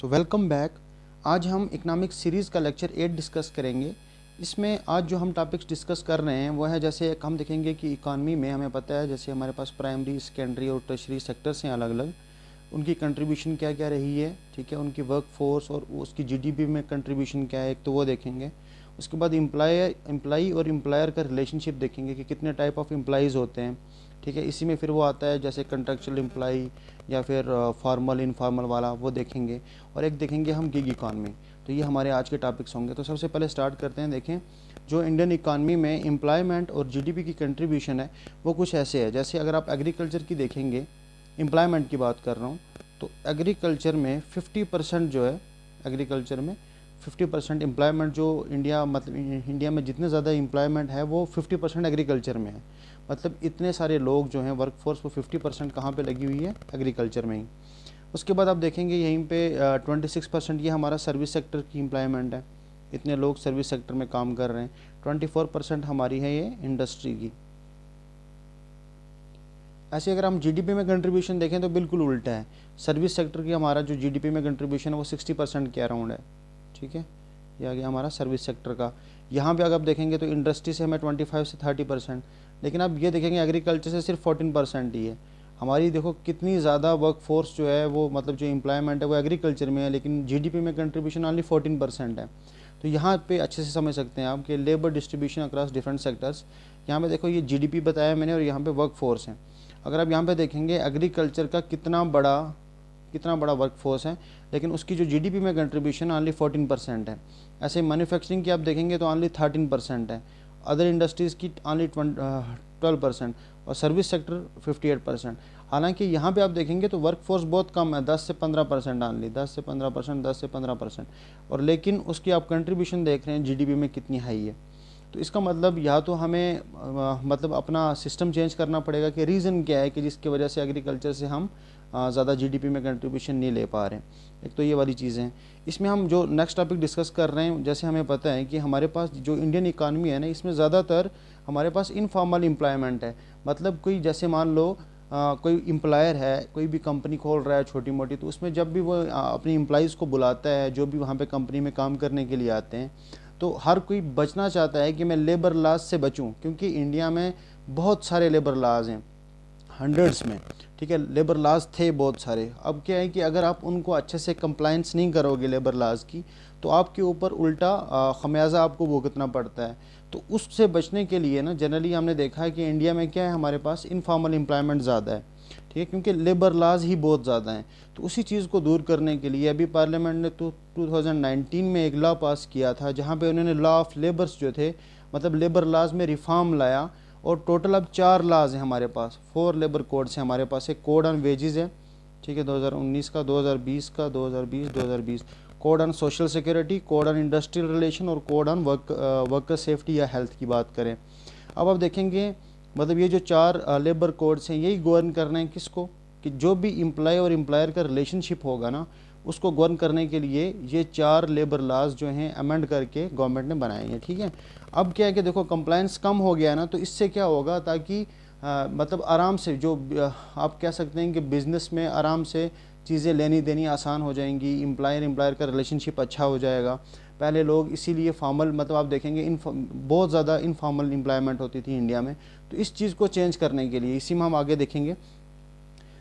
So welcome back. आज हम economics series का लेक्चर 8 डिस्कस करेंगे। इसमें आज जो हम टॉपिक्स डिस्कस कर रहे हैं वो है, जैसे एक हम देखेंगे कि इकॉनमी में हमें पता है जैसे हमारे पास प्राइमरी, सेकेंडरी और टर्शरी सेक्टर्स हैं अलग अलग, उनकी कंट्रीब्यूशन क्या क्या रही है, ठीक है, उनकी वर्क फोर्स और उसकी जीडीपी में कंट्रीब्यूशन क्या है, एक तो वो देखेंगे। उसके बाद एम्प्लाई और एम्प्लॉयर का रिलेशनशिप देखेंगे कि कितने टाइप ऑफ एम्प्लॉइज़ होते हैं, ठीक है। इसी में फिर वो आता है जैसे कंट्रेक्चुअल एम्प्लॉई या फिर फॉर्मल इनफॉर्मल वाला, वो देखेंगे। और एक देखेंगे हम गिग इकॉनमी। तो ये हमारे आज के टॉपिक्स होंगे। तो सबसे पहले स्टार्ट करते हैं। देखें, जो इंडियन इकॉनमी में एम्प्लॉयमेंट और जीडीपी की कंट्रीब्यूशन है वो कुछ ऐसे है। जैसे अगर आप एग्रीकल्चर की देखेंगे, एम्प्लॉयमेंट की बात कर रहा हूँ, तो एग्रीकल्चर में 50% जो है, एग्रीकल्चर में 50% एम्प्लॉयमेंट जो इंडिया में जितने ज़्यादा एम्प्लॉयमेंट है वो 50% एग्रीकल्चर में है। मतलब इतने सारे लोग जो हैं वर्कफोर्स वो 50% कहाँ पे लगी हुई है, एग्रीकल्चर में ही। उसके बाद आप देखेंगे यहीं पे 26% ये हमारा सर्विस सेक्टर की एम्प्लॉयमेंट है, इतने लोग सर्विस सेक्टर में काम कर रहे हैं। 24% हमारी है ये इंडस्ट्री की। ऐसे अगर हम जीडीपी में कंट्रीब्यूशन देखें तो बिल्कुल उल्टा है। सर्विस सेक्टर की हमारा जो जीडीपी में कंट्रीब्यूशन है वो 60% के अराउंड है, ठीक है। ये आ गया हमारा सर्विस सेक्टर का। यहाँ पे अगर आप देखेंगे तो इंडस्ट्री से हमें 25 से 30%, लेकिन आप ये देखेंगे एग्रीकल्चर से सिर्फ 14% ही है। हमारी देखो कितनी ज़्यादा वर्क फोर्स जो है वो, मतलब जो एम्प्लॉयमेंट है वो एग्रीकल्चर में है, लेकिन जीडीपी में कंट्रीब्यूशन ओनली 14% है। तो यहाँ पे अच्छे से समझ सकते हैं आप कि labour distribution across different sectors. यहाँ पे देखो ये जीडीपी बताया मैंने और यहाँ पे वर्क फोर्स है। अगर आप यहाँ पे देखेंगे एग्रीकल्चर का कितना बड़ा वर्क फोर्स है, लेकिन उसकी जो जीडीपी में कंट्रीब्यूशन ओनली 14% है। ऐसे मैन्युफैक्चरिंग की आप देखेंगे तो ओनली 13% है, अदर इंडस्ट्रीज़ की ओनली 12% और सर्विस सेक्टर 58%। हालांकि यहाँ पे आप देखेंगे तो वर्क फोर्स बहुत कम है, 10 से 15% ओनली, 10 से 15%, और लेकिन उसकी आप कंट्रीब्यूशन देख रहे हैं जीडीपी में कितनी हाई है। तो इसका मतलब या तो हमें मतलब अपना सिस्टम चेंज करना पड़ेगा कि रीज़न क्या है कि जिसकी वजह से एग्रीकल्चर से हम ज़्यादा जीडीपी में कंट्रीब्यूशन नहीं ले पा रहे हैं। एक तो ये वाली चीज़ें हैं। इसमें हम जो नेक्स्ट टॉपिक डिस्कस कर रहे हैं, जैसे हमें पता है कि हमारे पास जो इंडियन इकानमी है ना, इसमें ज़्यादातर हमारे पास इनफॉर्मल एम्प्लॉयमेंट है। मतलब कोई जैसे मान लो कोई एम्प्लॉयर है, कोई भी कंपनी खोल रहा है छोटी मोटी, तो उसमें जब भी वो अपनी एम्प्लॉइज़ को बुलाता है, जो भी वहाँ पे कंपनी में काम करने के लिए आते हैं, तो हर कोई बचना चाहता है कि मैं लेबर लॉज से बचूं, क्योंकि इंडिया में बहुत सारे लेबर लॉज हैं, हंड्रेड्स में, ठीक है। लेबर लॉज थे बहुत सारे। अब क्या है कि अगर आप उनको अच्छे से कंप्लाइंस नहीं करोगे लेबर लॉज की, तो आपके ऊपर उल्टा खमियाजा आपको भुगतना पड़ता है। तो उससे बचने के लिए ना, जनरली हमने देखा है कि इंडिया में क्या है, हमारे पास इनफॉर्मल एम्प्लॉयमेंट ज़्यादा है, ठीक है, क्योंकि लेबर लॉज ही बहुत ज़्यादा हैं। तो उसी चीज़ को दूर करने के लिए अभी पार्लियामेंट ने तो 2019 में एक लॉ पास किया था, जहाँ पे उन्होंने लॉ ऑफ लेबर्स जो थे, मतलब लेबर लॉज में रिफॉर्म लाया। और टोटल अब 4 लॉज हैं हमारे पास, 4 लेबर कोड्स हैं हमारे पास। एक कोड ऑन वेजेस है, ठीक है, 2019 का, 2020 का, 2020 code on social security, code on industrial relation और कोड ऑन वर्कर सेफ्टी या हेल्थ की बात करें। अब आप देखेंगे मतलब ये जो 4 लेबर कोड्स हैं यही गवर्न करना है किसको, कि जो भी एम्प्लॉय और एम्प्लॉयर का रिलेशनशिप होगा ना, उसको गवर्न करने के लिए ये 4 लेबर लॉज जो हैं अमेंड करके गवर्नमेंट ने बनाए हैं, ठीक है। अब क्या है कि देखो कंप्लायंस कम हो गया ना, तो इससे क्या होगा, ताकि मतलब आराम से जो आप कह सकते हैं कि बिज़नेस में आराम से चीज़ें लेनी देनी आसान हो जाएंगी, एम्प्लॉयर का रिलेशनशिप अच्छा हो जाएगा। पहले लोग इसीलिए फॉर्मल, मतलब आप देखेंगे बहुत ज़्यादा इनफॉर्मल एम्प्लॉयमेंट होती थी इंडिया में। तो इस चीज़ को चेंज करने के लिए, इसी में हम आगे देखेंगे,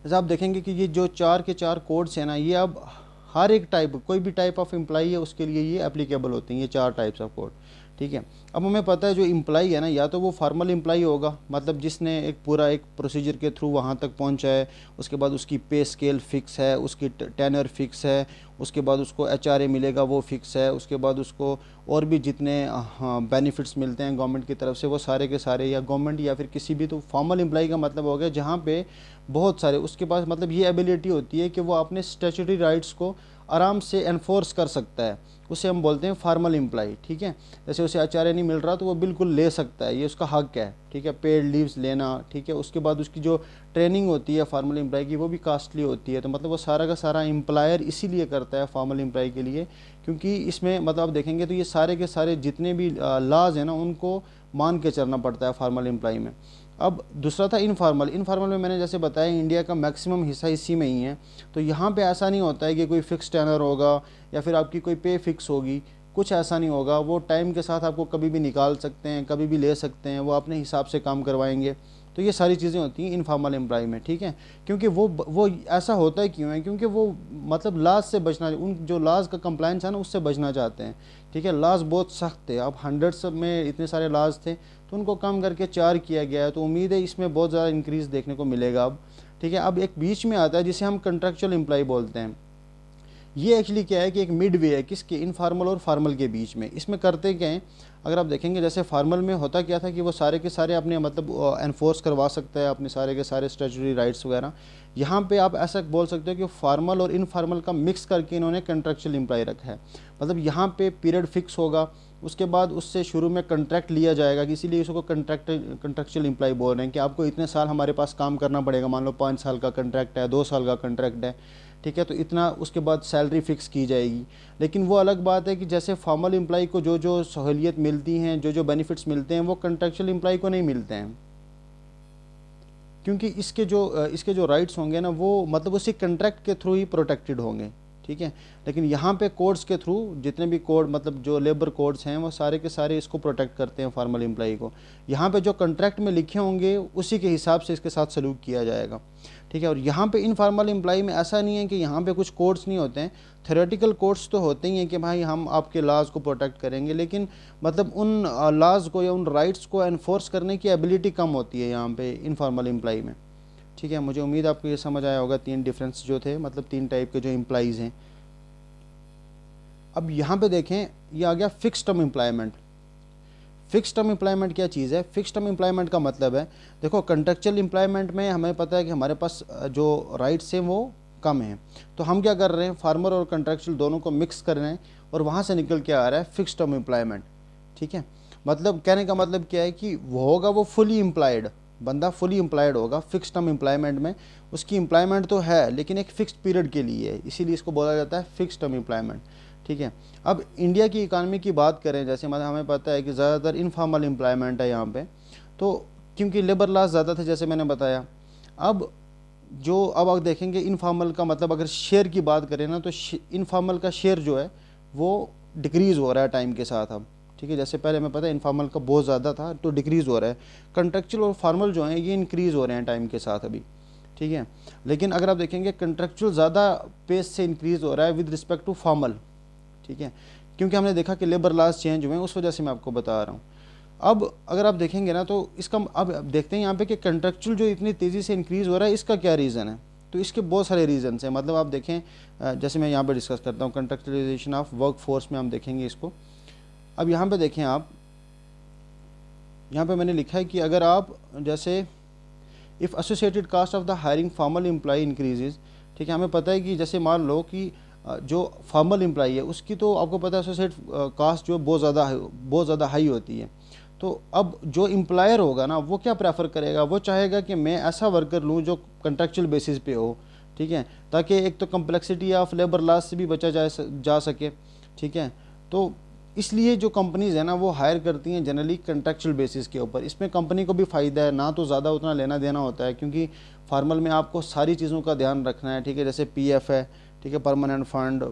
जैसे आप देखेंगे कि ये जो 4 के 4 कोड्स हैं ना, ये अब हर एक टाइप, कोई भी टाइप ऑफ एम्प्लॉई है उसके लिए ये एप्लीकेबल होते हैं, ये 4 टाइप्स ऑफ कोड, ठीक है। अब हमें पता है जो एम्प्लॉई है ना, या तो वो फार्मल एम्प्लॉई होगा, मतलब जिसने एक पूरा एक प्रोसीजर के थ्रू वहाँ तक पहुँचा है, उसके बाद उसकी पे स्केल फिक्स है, उसकी टेनर फिक्स है, उसके बाद उसको एचआरए मिलेगा वो फिक्स है, उसके बाद उसको और भी जितने बेनिफिट्स मिलते हैं गवर्नमेंट की तरफ से वो सारे के सारे, या गवर्नमेंट या फिर किसी भी, तो फॉर्मल एम्प्लॉई का मतलब हो गया जहाँ पे बहुत सारे उसके पास मतलब ये एबिलिटी होती है कि वो अपने स्टैट्यूटरी राइट्स को आराम से एनफोर्स कर सकता है, उसे हम बोलते हैं फार्मल एम्प्लॉई, ठीक है। जैसे उसे एचआरए नहीं मिल रहा तो वो बिल्कुल ले सकता है, ये उसका हक है, ठीक है, पेड लीव्स लेना, ठीक है। उसके बाद उसकी जो ट्रेनिंग होती है फार्मल एम्प्लॉय की वो भी कास्टली होती है। तो मतलब वो सारा का सारा एम्प्लॉयर इसीलिए करता है फार्मल एम्प्लॉय के लिए, क्योंकि इसमें मतलब आप देखेंगे तो ये सारे के सारे जितने भी लॉज हैं ना, उनको मान के चलना पड़ता है फार्मल एम्प्लॉय में। अब दूसरा था इनफॉर्मल। इनफॉर्मल में मैंने जैसे बताया इंडिया का मैक्सिमम हिस्सा इसी में ही है, तो यहाँ पे ऐसा नहीं होता है कि कोई फिक्स टेनर होगा या फिर आपकी कोई पे फिक्स होगी, कुछ ऐसा नहीं होगा। वो टाइम के साथ आपको कभी भी निकाल सकते हैं, कभी भी ले सकते हैं, वो अपने हिसाब से काम करवाएंगे। तो ये सारी चीज़ें होती हैं इनफॉर्मल एम्प्लॉय में, ठीक है। क्योंकि वो ऐसा होता है क्यों है, क्योंकि वो मतलब लॉज से बचना, उन जो लॉज का कंप्लायंस है ना उससे बचना चाहते हैं, ठीक है। लॉज बहुत सख्त थे, अब हंड्रेड्स में इतने सारे लॉज थे, तो उनको कम करके 4 किया गया है। तो उम्मीद है इसमें बहुत ज़्यादा इंक्रीज़ देखने को मिलेगा अब, ठीक है। अब एक बीच में आता है जिसे हम कंट्रेक्चुअल एम्प्लॉय बोलते हैं। ये एक्चुअली क्या है कि एक मिड वे है किसके, इनफॉर्मल और फार्मल के बीच में। इसमें करते क्या हैं, अगर आप देखेंगे जैसे फार्मल में होता क्या था कि वो सारे के सारे अपने मतलब एनफोर्स करवा सकता है अपने सारे के सारे स्टैट्यूटरी राइट्स वगैरह। यहाँ पे आप ऐसा बोल सकते हो कि फार्मल और इनफॉर्मल का मिक्स करके इन्होंने कंट्रेक्चुअल एम्प्लॉय रखा है। मतलब यहाँ पे पीरियड फिक्स होगा, उसके बाद उससे शुरू में कॉन्ट्रैक्ट लिया जाएगा, इसीलिए इसको कंट्रैक्चुअल एम्प्लॉय बोल रहे हैं कि आपको इतने साल हमारे पास काम करना पड़ेगा। मान लो 5 साल का कॉन्ट्रैक्ट है, 2 साल का कॉन्ट्रैक्ट है, ठीक है, तो इतना, उसके बाद सैलरी फिक्स की जाएगी। लेकिन वो अलग बात है कि जैसे फॉर्मल एम्प्लॉय को जो जो सहूलियत मिलती हैं, जो जो बेनिफिट्स मिलते हैं, वो कंट्रेक्चुअल एम्प्लॉय को नहीं मिलते हैं, क्योंकि इसके जो राइट्स होंगे ना वो मतलब उसी कंट्रैक्ट के थ्रू ही प्रोटेक्टेड होंगे, ठीक है। लेकिन यहाँ पे कोड्स के थ्रू, जितने भी कोड मतलब जो लेबर कोड्स हैं वो सारे के सारे इसको प्रोटेक्ट करते हैं फार्मल एम्प्लॉय को। यहाँ पे जो कॉन्ट्रैक्ट में लिखे होंगे उसी के हिसाब से इसके साथ सलूक किया जाएगा, ठीक है। और यहाँ पे इनफॉर्मल एम्प्लॉय में ऐसा नहीं है कि यहाँ पे कुछ कोड्स नहीं होते हैं, थ्योरेटिकल कोड्स तो होते ही हैं कि भाई हम आपके लॉज को प्रोटेक्ट करेंगे, लेकिन मतलब उन लॉज को या उन राइट्स को एनफोर्स करने की एबिलिटी कम होती है यहाँ पे इनफॉर्मल एम्प्लॉय में, ठीक है। मुझे उम्मीद आपको ये समझ आया होगा 3 डिफरेंस जो थे, मतलब 3 टाइप के जो एम्प्लॉइज़ हैं। अब यहाँ पे देखें, ये आ गया fix term employment. Fix term employment क्या चीज़ है? फिक्स टर्म एम्प्लॉयमेंट का मतलब है, देखो कंट्रेक्चुअल एम्प्लॉयमेंट में हमें पता है कि हमारे पास जो राइट्स हैं वो कम हैं, तो हम क्या कर रहे हैं, फार्मर और कंट्रेक्चुअल दोनों को मिक्स कर रहे हैं और वहाँ से निकल के आ रहा है फिक्स टर्म एम्प्लॉयमेंट, ठीक है। मतलब कहने का मतलब क्या है कि वो होगा, वो फुली एम्प्लॉयड बंदा, फुली एम्प्लॉयड होगा फिक्स टर्म एम्प्लॉयमेंट में। उसकी एम्प्लॉयमेंट तो है लेकिन एक फ़िक्स्ड पीरियड के लिए है, इसीलिए इसको बोला जाता है फिक्स टर्म एम्प्लॉयमेंट, ठीक है। अब इंडिया की इकानमी की बात करें, जैसे मतलब हमें पता है कि ज़्यादातर इनफॉर्मल एम्प्लॉयमेंट है यहाँ पे, तो क्योंकि लेबर लॉस ज़्यादा थे जैसे मैंने बताया। अब आप देखेंगे इनफॉर्मल का मतलब अगर शेयर की बात करें ना, तो इनफॉर्मल का शेयर जो है वो डिक्रीज़ हो रहा है टाइम के साथ अब, ठीक है। जैसे पहले हमें पता है इनफॉर्मल का बहुत ज़्यादा था, तो डिक्रीज़ हो रहा है। कंट्रेक्चुअल और फॉर्मल जो हैं ये इंक्रीज़ हो रहे हैं टाइम के साथ अभी, ठीक है। लेकिन अगर आप देखेंगे कंट्रेक्चुअल ज़्यादा पेस से इंक्रीज़ हो रहा है विद रिस्पेक्ट टू फॉर्मल, ठीक है, क्योंकि हमने देखा कि लेबर लॉज चेंज हुए हैं, उस वजह से मैं आपको बता रहा हूँ। अब अगर आप देखेंगे ना, तो इसका अब देखते हैं यहाँ पे कि कंट्रेक्चुअल जो इतनी तेज़ी से इंक्रीज़ हो रहा है, इसका क्या रीज़न है। तो इसके बहुत सारे रीज़न्स हैं। मतलब आप देखें, जैसे मैं यहाँ पे डिस्कस करता हूँ कंट्रेक्चुअलाइजेशन ऑफ वर्क फोर्स में हम देखेंगे इसको। अब यहाँ पे देखें आप, यहाँ पे मैंने लिखा है कि अगर आप जैसे if associated cost of the hiring formal employ increases, ठीक है। हमें पता है कि जैसे मान लो कि जो फॉर्मल एम्प्लॉय है उसकी तो आपको पता है एसोसिएट कास्ट जो बहुत ज़्यादा हाई होती है। तो अब जो एम्प्लॉयर होगा ना वो क्या प्रेफर करेगा, वो चाहेगा कि मैं ऐसा वर्कर लूँ जो कंट्रेक्चुअल बेसिस पे हो, ठीक है, ताकि एक तो कम्प्लेक्सिटी ऑफ लेबर लॉस से भी बचा जा सके, ठीक है। तो इसलिए जो कंपनीज़ है ना वो हायर करती हैं जनरली कंट्रेक्चुअल बेसिस के ऊपर। इसमें कंपनी को भी फ़ायदा है, ना तो ज़्यादा उतना लेना देना होता है, क्योंकि फार्मल में आपको सारी चीज़ों का ध्यान रखना है, ठीक है। जैसे पीएफ है, ठीक है, परमानेंट फंड,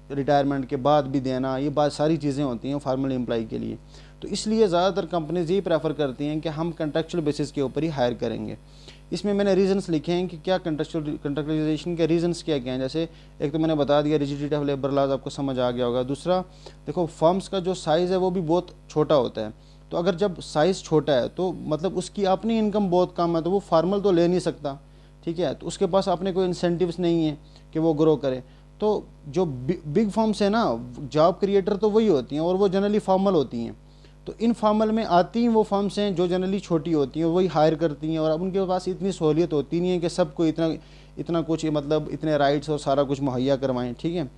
रिटायरमेंट के बाद भी देना, ये बात सारी चीज़ें होती हैं फार्मल एम्प्लॉय के लिए। तो इसलिए ज़्यादातर कंपनीज यही प्रेफर करती हैं कि हम कंट्रेक्चुअल बेसिस के ऊपर ही हायर करेंगे। इसमें मैंने रीजंस लिखे हैं कि क्या कंट्रेक्चुअलाइजेशन के रीजंस क्या क्या हैं। जैसे एक तो मैंने बता दिया रिजिडिटी ऑफ लेबर लॉज, आपको समझ आ गया होगा। दूसरा देखो फर्म्स का जो साइज़ है वो भी बहुत छोटा होता है, तो अगर जब साइज़ छोटा है तो मतलब उसकी अपनी इनकम बहुत कम है, तो वो फार्मल तो ले नहीं सकता, ठीक है। तो उसके पास अपने कोई इंसेंटिव्स नहीं है कि वो ग्रो करे। तो जो बिग फर्म्स है ना, जॉब क्रिएटर तो वही होती हैं और वो जनरली फॉर्मल होती हैं। तो इनफॉर्मल में आती हैं वो फर्म्स हैं जो जनरली छोटी होती हैं, वही हायर करती हैं, और अब उनके पास इतनी सहूलियत होती नहीं है कि सबको इतना कुछ मतलब इतने राइट्स और सारा कुछ मुहैया करवाएं, ठीक है।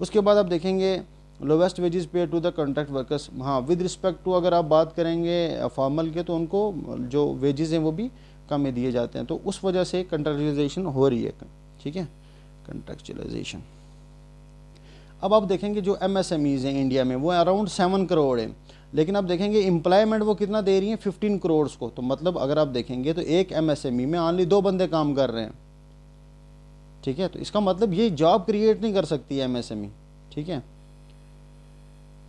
उसके बाद आप देखेंगे लोवेस्ट वेजेस पे टू द कॉन्ट्रैक्ट वर्कर्स। हाँ, विद रिस्पेक्ट टू अगर आप बात करेंगे फॉर्मल के, तो उनको जो वेजेस हैं वो भी कम में दिए जाते हैं। तो उस वजह से कंट्रेक्चुअलाइजेशन हो रही है, ठीक है, कंट्रेक्चुअलाइजेशन। अब आप देखेंगे जो MSMEs हैं इंडिया में वो अराउंड 7 करोड़ है, लेकिन आप देखेंगे एम्प्लॉयमेंट वो कितना दे रही हैं 15 करोड़ को। तो मतलब अगर आप देखेंगे तो एक MSME में ओनली 2 बंदे काम कर रहे हैं, ठीक है। तो इसका मतलब ये जॉब क्रिएट नहीं कर सकती है MSME, ठीक है।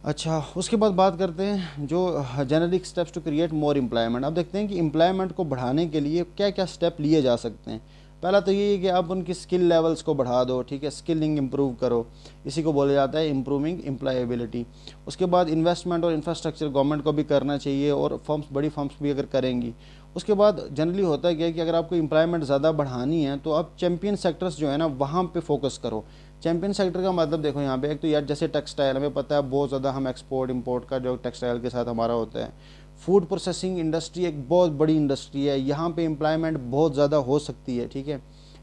अच्छा, उसके बाद बात करते हैं जो generic steps to create more employment. अब देखते हैं कि एम्प्लॉयमेंट को बढ़ाने के लिए क्या क्या स्टेप लिए जा सकते हैं। पहला तो ये है कि आप उनकी स्किल लेवल्स को बढ़ा दो, ठीक है, स्किलिंग इंप्रूव करो, इसी को बोला जाता है इम्प्रूविंग एम्प्लॉयबिलिटी। उसके बाद इन्वेस्टमेंट और इंफ्रास्ट्रक्चर गवर्नमेंट को भी करना चाहिए और फर्म्स, बड़ी फर्म्स भी अगर करेंगी। उसके बाद जनरली होता है क्या कि अगर आपको एम्प्लॉयमेंट ज़्यादा बढ़ानी है तो आप चैम्पियन सेक्टर्स जो है ना वहाँ पे फोकस करो। चैम्पियन सेक्टर का मतलब देखो यहाँ पे एक तो यार जैसे टेक्सटाइल, हमें पता है बहुत ज़्यादा हम एक्सपोर्ट इंपोर्ट का जो टेक्सटाइल के साथ हमारा होता है। फूड प्रोसेसिंग इंडस्ट्री एक बहुत बड़ी इंडस्ट्री है, यहाँ पे एम्प्लॉयमेंट बहुत ज़्यादा हो सकती है, ठीक है।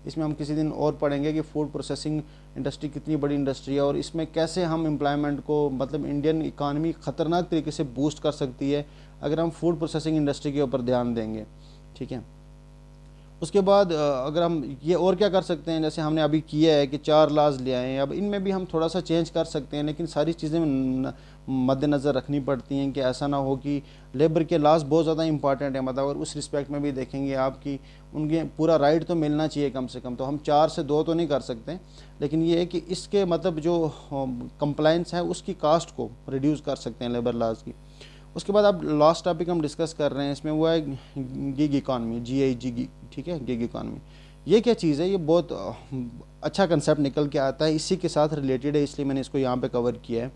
इसमें हम किसी दिन और पढ़ेंगे कि फूड प्रोसेसिंग इंडस्ट्री कितनी बड़ी इंडस्ट्री है और इसमें कैसे हम एम्प्लॉयमेंट को, मतलब इंडियन इकानमी ख़तरनाक तरीके से बूस्ट कर सकती है अगर हम फूड प्रोसेसिंग इंडस्ट्री के ऊपर ध्यान देंगे, ठीक है। उसके बाद अगर हम ये और क्या कर सकते हैं, जैसे हमने अभी किया है कि 4 लॉज ले आए हैं, अब इनमें भी हम थोड़ा सा चेंज कर सकते हैं, लेकिन सारी चीज़ें मद्देनज़र रखनी पड़ती हैं कि ऐसा ना हो कि लेबर के लॉज बहुत ज़्यादा इंपॉर्टेंट है, मतलब अगर उस रिस्पेक्ट में भी देखेंगे आप कि उनके पूरा राइट तो मिलना चाहिए कम से कम। तो हम 4 से 2 तो नहीं कर सकते, लेकिन ये है कि इसके मतलब जो कंप्लाइंस है उसकी कास्ट को रिड्यूस कर सकते हैं लेबर लॉज की। उसके बाद अब लास्ट टॉपिक हम डिस्कस कर रहे हैं इसमें वो है गिग इकॉनमी, GIG, ठीक है, गिग इकॉनमी। ये क्या चीज़ है, ये बहुत अच्छा कंसेप्ट निकल के आता है, इसी के साथ रिलेटेड है, इसलिए मैंने इसको यहाँ पे कवर किया है।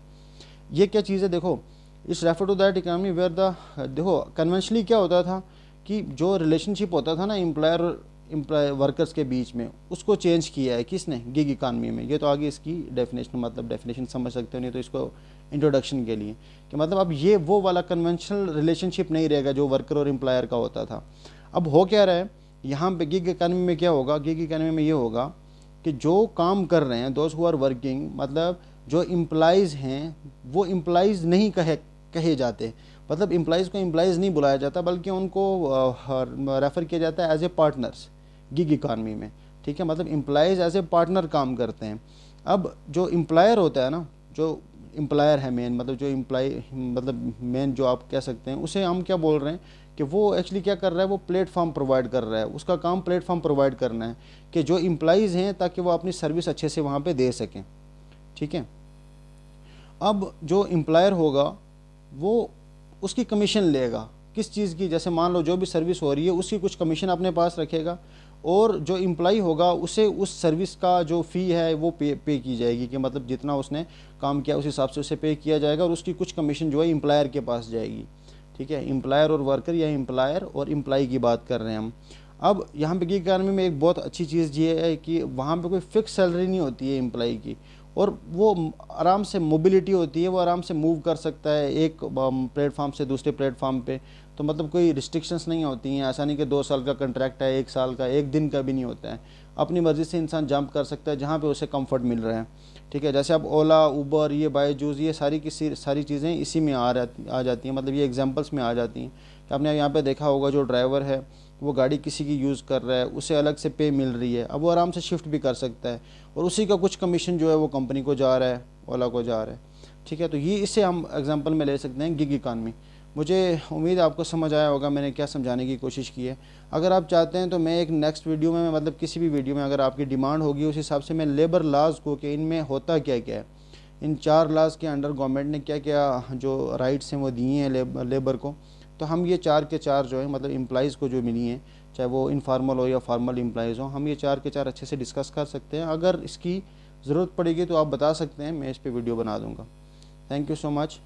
ये क्या चीज़ है, देखो it's refer to that economy where देखो कन्वेंशनली क्या होता था कि जो रिलेशनशिप होता था ना एम्प्लॉय वर्कर्स के बीच में, उसको चेंज किया है किसने, गिग इकॉनमी में। ये तो आगे इसकी डेफिनेशन, मतलब डेफिनेशन समझ सकते हो, नहीं तो इसको इंट्रोडक्शन के लिए कि मतलब अब ये वो वाला कन्वेंशनल रिलेशनशिप नहीं रहेगा जो वर्कर और एम्प्लॉयर का होता था। अब हो क्या रहा है यहाँ पे गिग इकॉनमी में, क्या होगा गिग इकॉनमी में, ये होगा कि जो काम कर रहे हैं दोज हु आर वर्किंग, मतलब जो एम्प्लॉइज़ हैं वो एम्प्लॉइज़ नहीं कहे जाते, मतलब एम्प्लॉइज़ को एम्प्लॉइज़ नहीं बुलाया जाता बल्कि उनको रेफ़र किया जाता है as a partners gig economy में, ठीक है। मतलब एम्प्लॉइज़ एज ए पार्टनर काम करते हैं। अब जो एम्प्लॉयर होता है ना, जो एम्प्लॉयर है मेन, मतलब जो एम्प्लॉय, मतलब मेन जो आप कह सकते हैं, उसे हम क्या बोल रहे हैं कि वो एक्चुअली क्या कर रहा है, वो प्लेटफॉर्म प्रोवाइड कर रहा है, उसका काम प्लेटफॉर्म प्रोवाइड करना है कि जो एम्प्लॉइज़ हैं ताकि वो अपनी सर्विस अच्छे से वहाँ पे दे सकें, ठीक है। अब जो एम्प्लॉयर होगा वो उसकी कमीशन लेगा किस चीज़ की, जैसे मान लो जो भी सर्विस हो रही है उसकी कुछ कमीशन अपने पास रखेगा, और जो एम्प्लॉई होगा उसे उस सर्विस का जो फ़ी है वो पे की जाएगी, कि मतलब जितना उसने काम किया उस हिसाब से उसे पे किया जाएगा और उसकी कुछ कमीशन जो है एम्प्लॉयर के पास जाएगी, ठीक है। एम्प्लॉयर और वर्कर या एम्प्लॉयर और एम्प्लॉई की बात कर रहे हैं हम। अब यहाँ पे गिग इकॉनमी में एक बहुत अच्छी चीज़ ये है कि वहाँ पे कोई फिक्स सैलरी नहीं होती है एम्प्लॉई की, और वो आराम से मोबिलिटी होती है, वो आराम से मूव कर सकता है एक प्लेटफॉर्म से दूसरे प्लेटफॉर्म पे। तो मतलब कोई रिस्ट्रिक्शंस नहीं होती हैं, ऐसा नहीं कि 2 साल का कॉन्ट्रैक्ट है, 1 साल का, 1 दिन का भी नहीं होता है। अपनी मर्ज़ी से इंसान जंप कर सकता है जहाँ पे उसे कंफर्ट मिल रहा है, ठीक है। जैसे अब ओला, उबर, ये बायजूस, ये सारी चीज़ें इसी में आ जाती हैं, मतलब ये एग्जांपल्स में आ जाती हैं कि आपने यहाँ पे देखा होगा जो ड्राइवर है वो गाड़ी किसी की यूज़ कर रहा है, उसे अलग से पे मिल रही है, अब वो आराम से शिफ्ट भी कर सकता है और उसी का कुछ कमीशन जो है वो कंपनी को जा रहा है, ओला को जा रहा है, ठीक है। तो ये इससे हम एग्जांपल में ले सकते हैं गिग इकॉनमी। मुझे उम्मीद आपको समझ आया होगा मैंने क्या समझाने की कोशिश की है। अगर आप चाहते हैं तो मैं एक नेक्स्ट वीडियो में, मतलब किसी भी वीडियो में अगर आपकी डिमांड होगी उस हिसाब से मैं लेबर लॉज को, कि इनमें होता क्या क्या है, इन 4 लॉज के अंडर गवर्नमेंट ने क्या क्या जो राइट्स हैं वो दिए हैं लेबर को, तो हम ये 4 के 4 जो है मतलब एम्प्लॉइज़ को जो मिली हैं, चाहे वो इनफॉर्मल हो या फॉर्मल एम्प्लॉइज़ हो, हम ये 4 के 4 अच्छे से डिस्कस कर सकते हैं। अगर इसकी ज़रूरत पड़ेगी तो आप बता सकते हैं, मैं इस पर वीडियो बना दूँगा। Thank you so much.